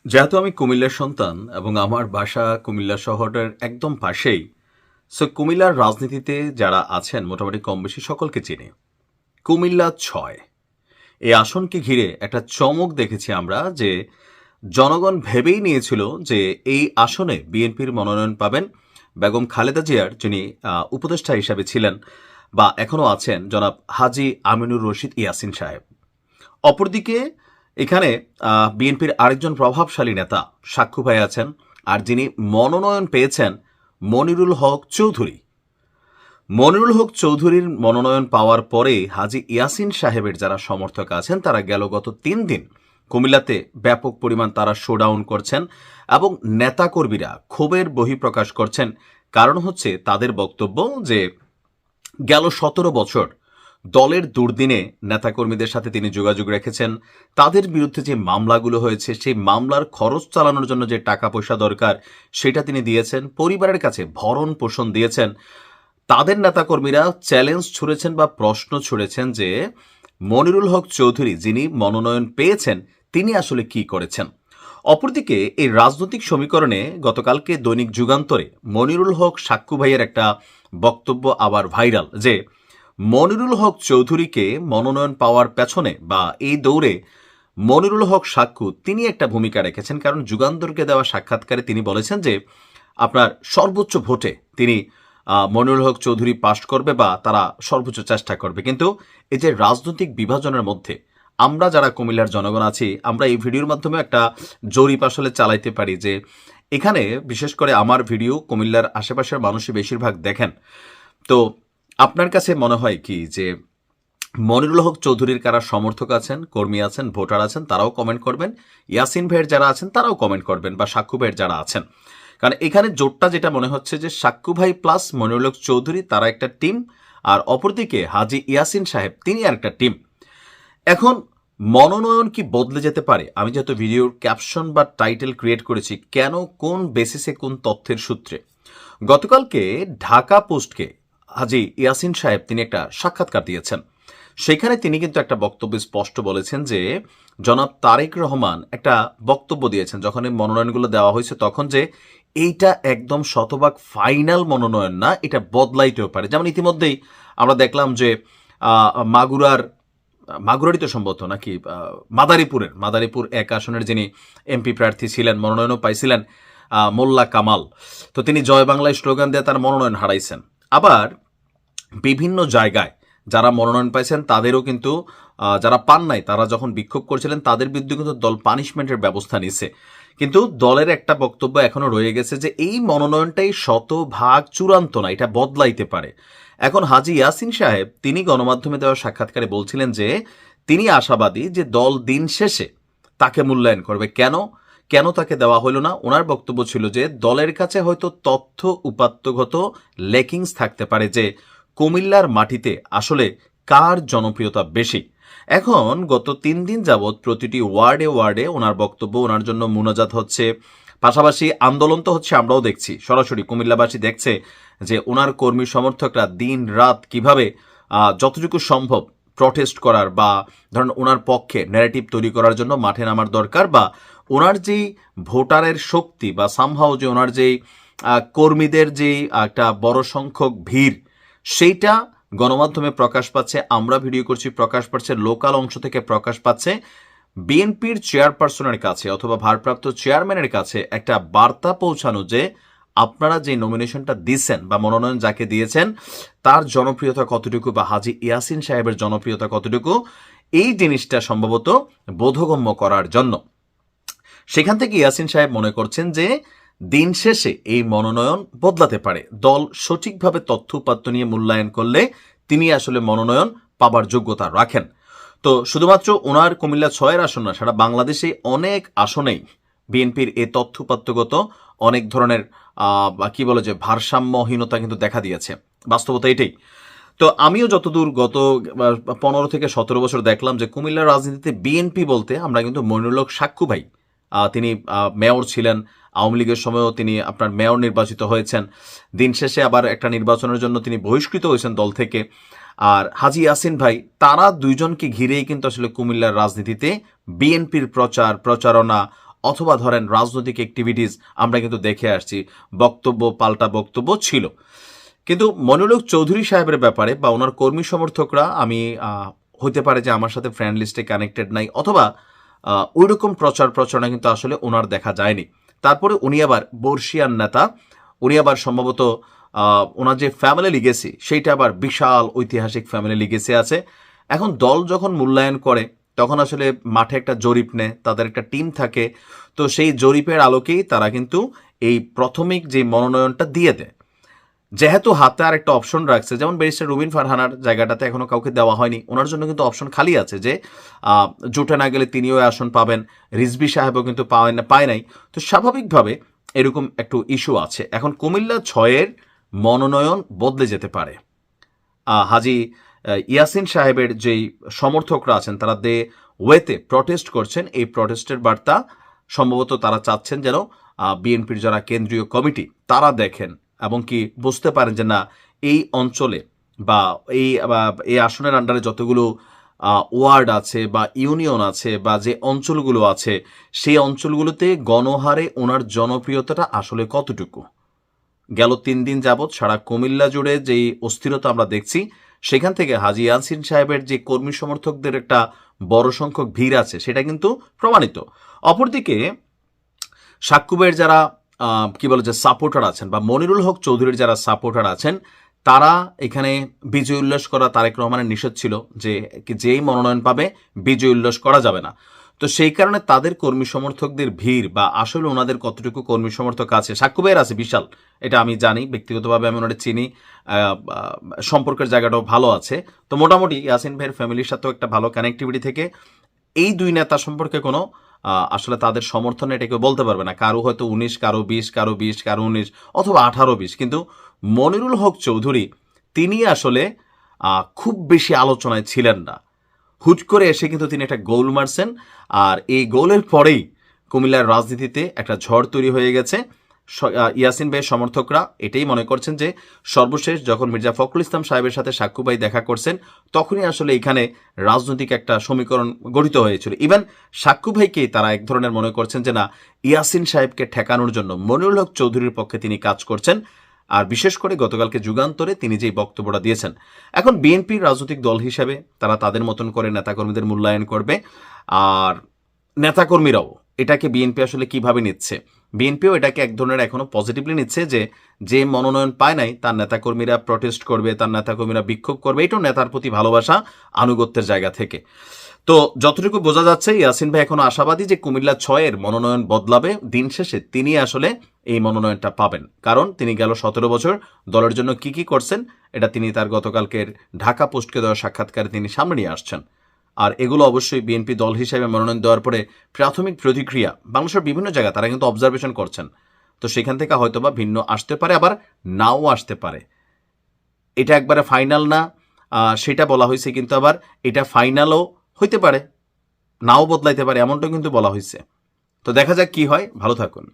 যেহেতু আমি কুমিল্লার সন্তান এবং আমার বাসা কুমিল্লা শহরের একদম পাশেই, সো কুমিল্লার রাজনীতিতে যারা আছেন মোটামুটি কম বেশি সকলকে চিনি। কুমিল্লা ৬ এই আসনকে ঘিরে একটা চমক দেখেছি আমরা যে জনগণ ভেবেই নিয়েছিল যে এই আসনে বিএনপির মনোনয়ন পাবেন বেগম খালেদা জিয়ার, যিনি উপদেষ্টা হিসাবে ছিলেন বা এখনও আছেন, জনাব হাজী আমিনুর রশিদ ইয়াসিন সাহেব। অপরদিকে এখানে বিএনপির আরেকজন প্রভাবশালী নেতা সাক্ষ্য ভাই আছেন, আর যিনি মনোনয়ন পেয়েছেন মনিরুল হক চৌধুরী। মনিরুল হক চৌধুরীর মনোনয়ন পাওয়ার পরে হাজী ইয়াসিন সাহেবের যারা সমর্থক আছেন তারা গত ৩ দিন কুমিল্লাতে ব্যাপক পরিমাণ তারা শোডাউন করছেন এবং নেতাকর্মীরা ক্ষোভের বহিঃপ্রকাশ করছেন। কারণ হচ্ছে তাদের বক্তব্য যে 17 বছর দলের দুর্দিনে নেতাকর্মীদের সাথে তিনি যোগাযোগ রেখেছেন, তাদের বিরুদ্ধে যে মামলাগুলো হয়েছে সেই মামলার খরচ চালানোর জন্য যে টাকা পয়সা দরকার সেটা তিনি দিয়েছেন, পরিবারের কাছে ভরণ পোষণ দিয়েছেন। তাদের নেতাকর্মীরা চ্যালেঞ্জ ছুড়েছেন বা প্রশ্ন ছুড়েছেন যে মনিরুল হক চৌধুরী যিনি মনোনয়ন পেয়েছেন তিনি আসলে কি করেছেন। অপরদিকে এই রাজনৈতিক সমীকরণে গতকালকে দৈনিক যুগান্তরে মনিরুল হক সাক্ষ্য ভাইয়ের একটা বক্তব্য আবার ভাইরাল যে মনিরুল হক চৌধুরীকে মনোনয়ন পাওয়ার পেছনে বা এই দৌড়ে মনিরুল হক সাক্ষ্য তিনি একটা ভূমিকা রেখেছেন। কারণ যুগান্তরকে দেওয়া সাক্ষাৎকারে তিনি বলেছেন যে আপনার সর্বোচ্চ ভোটে তিনি মনিরুল হক চৌধুরী পাশ করবে বা তারা সর্বোচ্চ চেষ্টা করবে। কিন্তু এই যে রাজনৈতিক বিভাজনের মধ্যে আমরা যারা কুমিল্লার জনগণ আছি, আমরা এই ভিডিওর মাধ্যমে একটা জরিপ আসলে চালাইতে পারি যে এখানে বিশেষ করে আমার ভিডিও কুমিল্লার আশেপাশের মানুষই বেশিরভাগ দেখেন। তো আপনার কাছে মনে হয় কি যে মনিরুল হক চৌধুরীর কারা সমর্থক আছেন, কর্মী আছেন, ভোটার আছেন, তারাও কমেন্ট করবেন। ইয়াসিন ভাইয়ের যারা আছেন তারাও কমেন্ট করবেন, বা সাক্ষ্য ভাইয়ের যারা আছেন। কারণ এখানে জোটটা যেটা মনে হচ্ছে যে সাক্ষ্য ভাই প্লাস মনিরুল হক চৌধুরী তারা একটা টিম, আর অপরদিকে হাজী ইয়াসিন সাহেব তিনি আর একটা টিম। এখন মনোনয়ন কি বদলে যেতে পারে? আমি যেহেতু ভিডিওর ক্যাপশন বা টাইটেল ক্রিয়েট করেছি কেন, কোন বেসিসে, কোন তথ্যের সূত্রে, গতকালকে ঢাকা পোস্টকে হাজী ইয়াসিন সাহেব তিনি একটা সাক্ষাৎকার দিয়েছেন। সেখানে তিনি কিন্তু একটা বক্তব্য স্পষ্ট বলেছেন যে জনাব তারেক রহমান একটা বক্তব্য দিয়েছেন যখন এই মনোনয়নগুলো দেওয়া হয়েছে তখন, যে এইটা একদম শতভাগ ফাইনাল মনোনয়ন না, এটা বদলাইতেও পারে। যেমন ইতিমধ্যেই আমরা দেখলাম যে মাগুরারই তো সম্ভবত নাকি মাদারীপুর ১ আসনের যিনি এমপি প্রার্থী ছিলেন, মনোনয়নও পাইছিলেন মোল্লা কামাল, তো তিনি জয় বাংলায় স্লোগান দিয়ে তার মনোনয়ন হারাইছেন। আবার বিভিন্ন জায়গায় যারা মনোনয়ন পাইছেন তাদেরও কিন্তু যারা পান নাই তারা যখন বিক্ষোভ করছিলেন তাদের বিরুদ্ধে কিন্তু দল পানিশমেন্টের ব্যবস্থা নিছে। কিন্তু দলের একটা বক্তব্য এখনো রয়ে গেছে যে এই মনোনয়নটাই শতভাগ চূড়ান্ত না, এটা বদলাইতে পারে। এখন হাজী ইয়াসিন সাহেব তিনি গণমাধ্যমে দেওয়া সাক্ষাৎকারে বলছিলেন যে তিনি আশাবাদী যে দল দিন শেষে তাকে মূল্যায়ন করবে। কেন তাকে দেওয়া হলো না? ওনার বক্তব্য ছিল যে দলের কাছে হয়তো তথ্য উপাত্তগত লেকিংস থাকতে পারে যে কুমিল্লার মাটিতে আসলে কার জনপ্রিয়তা বেশি। এখন গত ৩ দিন যাবৎ প্রতিটি ওয়ার্ডে ওনার বক্তব্য, ওনার জন্য মুনাজাত হচ্ছে, পাশাপাশি আন্দোলন তো হচ্ছে, আমরাও দেখছি সরাসরি, কুমিল্লাবাসী দেখছে যে ওনার কর্মী সমর্থকরা দিন রাত কিভাবে যতটুকু সম্ভব প্রটেস্ট করার বা ধরেন ওনার পক্ষে ন্যারেটিভ তৈরি করার জন্য মাঠে নামার দরকার, বা ওনার যেই ভোটারের শক্তি বা সামহাও যে ওনার যেই কর্মীদের যেই একটা বড় সংখ্যক ভিড় সেইটা গণমাধ্যমে প্রকাশ পাচ্ছে, আমরা ভিডিও করছি, প্রকাশ পাচ্ছে, লোকাল অংশ থেকে প্রকাশ পাচ্ছে। বিএনপির চেয়ারপারসনের কাছে অথবা ভারপ্রাপ্ত চেয়ারম্যানের কাছে একটা বার্তা পৌঁছানো যে আপনারা যে নমিনেশনটা দিচ্ছেন বা মনোনয়ন যাকে দিয়েছেন তার জনপ্রিয়তা কতটুকু বা হাজী ইয়াসিন সাহেবের জনপ্রিয়তা কতটুকু, এই জিনিসটা সম্ভবত বোধগম্য করার জন্য। সেখান থেকে ইয়াসিন সাহেব মনে করছেন যে দিন শেষে এই মনোনয়ন বদলাতে পারে, দল সঠিকভাবে তথ্য উপাত্ত নিয়ে মূল্যায়ন করলে তিনি আসলে মনোনয়ন পাবার যোগ্যতা রাখেন। তো শুধুমাত্র ওনার কুমিল্লা ৬-এর আসন না, সারা বাংলাদেশে অনেক আসনেই বিএনপির এই তথ্য উপাত্তগত অনেক ধরনের কি বলে যে ভারসাম্যহীনতা কিন্তু দেখা দিয়েছে, বাস্তবতা এটাই। তো আমিও যতদূর গত ১৫ থেকে ১৭ বছর দেখলাম যে কুমিল্লার রাজনীতিতে বিএনপি বলতে আমরা কিন্তু মনিরুল হক সাক্ষ্য ভাই, তিনি মেয়র ছিলেন, আওয়ামী লীগের সময়ও তিনি আপনার মেয়র নির্বাচিত হয়েছেন, দিন শেষে আবার একটা নির্বাচনের জন্য তিনি বহিষ্কৃত হয়েছেন দল থেকে। আর হাজী ইয়াসিন ভাই, তারা দুইজনকে ঘিরেই কিন্তু আসলে কুমিল্লার রাজনীতিতে বিএনপির প্রচারণা অথবা ধরেন রাজনৈতিক অ্যাক্টিভিটিস আমরা কিন্তু দেখে আসছি, বক্তব্য পাল্টা বক্তব্য ছিল। কিন্তু মনিরুল হক চৌধুরী সাহেবের ব্যাপারে বা ওনার কর্মী সমর্থকরা আমি হতে পারে যে আমার সাথে ফ্রেন্ড লিস্টে কানেক্টেড নাই, অথবা ওই রকম প্রচার প্রচারণা কিন্তু আসলে ওনার দেখা যায়নি। তারপরে উনি আবার বর্ষিয়ান নেতা, উনি আবার সম্ভবত ওনার যে ফ্যামিলি লিগেসি সেইটা আবার বিশাল ঐতিহাসিক ফ্যামিলি লিগেসি আছে। এখন দল যখন মূল্যায়ন করে তখন আসলে মাঠে একটা জরিপ নেয়, তাদের একটা টিম থাকে, তো সেই জরিপের আলোকেই তারা কিন্তু এই প্রাথমিক যে মনোনয়নটা দিয়ে দেয়। যেহেতু হাতে আর একটা অপশন রাখছে, যেমন ব্যারিস্টার রুবিন ফারহানার জায়গাটাতে এখনো কাউকে দেওয়া হয়নি, ওনার জন্য কিন্তু অপশন খালি আছে যে জোটে না গেলে তিনিও আসন পাবেন, রিজভী সাহেবও কিন্তু পায় নাই। তো স্বাভাবিকভাবে এরকম একটু ইস্যু আছে। এখন কুমিল্লা 6-এর মনোনয়ন বদলে যেতে পারে। হাজি ইয়াসিন সাহেবের যেই সমর্থকরা আছেন তারা দে ওয়েতে প্রটেস্ট করছেন, এই প্রটেস্টের বার্তা সম্ভবত তারা চাচ্ছেন যেন বিএনপির যারা কেন্দ্রীয় কমিটি তারা দেখেন এবং কি বুঝতে পারেন যে না, এই অঞ্চলে বা এই আসনের আন্ডারে যতগুলো ওয়ার্ড আছে বা ইউনিয়ন আছে বা যে অঞ্চলগুলো আছে সেই অঞ্চলগুলোতে গণহারে ওনার জনপ্রিয়তাটা আসলে কতটুকু। গেল 3 দিন যাবৎ সারা কুমিল্লা জুড়ে যেই অস্থিরতা আমরা দেখছি, সেখান থেকে হাজি ইয়াসিন সাহেবের যে কর্মী সমর্থকদের একটা বড় সংখ্যক ভিড় আছে সেটা কিন্তু প্রমাণিত। অপরদিকে সাক্কুবের যারা কি বলে যে সাপোর্টার আছেন বা মনিরুল হক চৌধুরীর যারা সাপোর্টার আছেন, তারা এখানে বিজয় উল্লাস করা তারেক রহমানের নিষেধ ছিল যে যেই মনোনয়ন পাবে বিজয় উল্লাস করা যাবে না। তো সেই কারণে তাদের কর্মী সমর্থকদের ভিড় বা আসলে ওনাদের কতটুকু কর্মী সমর্থক আছে, সাক্কুবের আছে বিশাল, এটা আমি জানি, ব্যক্তিগতভাবে আমি ওনাদের চিনি, সম্পর্কের জায়গাটাও ভালো আছে। তো মোটামুটি ইয়াসিন ভাইয়ের ফ্যামিলির সাথেও একটা ভালো কানেক্টিভিটি থেকে এই দুই নেতা সম্পর্কে কোনো আসলে তাদের সমর্থনে এটা কেউ বলতে পারবে না। কারো হয়তো 19, কারো 20, কারো 20, কারো 19 অথবা 18-20, কিন্তু মনিরুল হক চৌধুরী তিনি আসলে খুব বেশি আলোচনায় ছিলেন না। হুট করে এসে কিন্তু তিনি একটা গোল মারছেন, আর এই গোলের পরেই কুমিল্লার রাজনীতিতে একটা ঝড় তৈরি হয়ে গেছে। ইয়াসিন ভাইয়ের সমর্থকরা এটাই মনে করছেন যে সর্বশেষ যখন মির্জা ফখরুল ইসলাম সাহেবের সাথে সাক্কু ভাই দেখা করছেন তখনই আসলে এখানে রাজনৈতিক একটা সমীকরণ গঠিত হয়েছিল। ইভেন সাক্কু ভাইকেই তারা এক ধরনের মনে করছেন যে না, ইয়াসিন সাহেবকে ঠেকানোর জন্য মনিরুল হক চৌধুরীর পক্ষে তিনি কাজ করছেন। আর বিশেষ করে গতকালকে যুগান্তরে তিনি যেই বক্তব্যটা দিয়েছেন, এখন বিএনপির রাজনৈতিক দল হিসেবে তারা তাদের মতন করে নেতাকর্মীদের মূল্যায়ন করবে। আর নেতাকর্মীরাও এটাকে বিএনপি আসলে কিভাবে নিচ্ছে, বিএনপিও এটাকে এক ধরনের এখনো পজিটিভলি নিচ্ছে যে মনোনয়ন পায় নাই তার নেতাকর্মীরা প্রটেস্ট করবে, তার নেতাকর্মীরা বিক্ষোভ করবে, এটাও নেতার প্রতি ভালোবাসা আনুগত্যের জায়গা থেকে। তো যতটুকু বোঝা যাচ্ছে ইয়াসিন ভাই এখনো আশাবাদী যে কুমিল্লা 6-এর মনোনয়ন বদলাবে, দিন শেষে তিনি আসলে এই মনোনয়নটা পাবেন। কারণ তিনি গেল 17 বছর দলের জন্য কি কি করছেন এটা তিনি তার গতকালকের ঢাকা পোস্টকে দেওয়া সাক্ষাৎকারে তিনি সামনে নিয়ে আসছেন। আর এগুলো অবশ্যই বিএনপি দল হিসেবে মনোনয়ন দেওয়ার পরে প্রাথমিক প্রতিক্রিয়া বাংলাদেশের বিভিন্ন জায়গায় তারা কিন্তু অবজারভেশন করছেন। তো সেখান থেকে হয়তোবা ভিন্ন আসতে পারে, আবার নাও আসতে পারে। এটা একবারে ফাইনাল না সেটা বলা হয়েছে, কিন্তু আবার এটা ফাইনালও হইতে পারে, নাও বদলাইতে পারে, এমনটাও কিন্তু বলা হয়েছে। তো দেখা যাক কি হয়। ভালো থাকুন।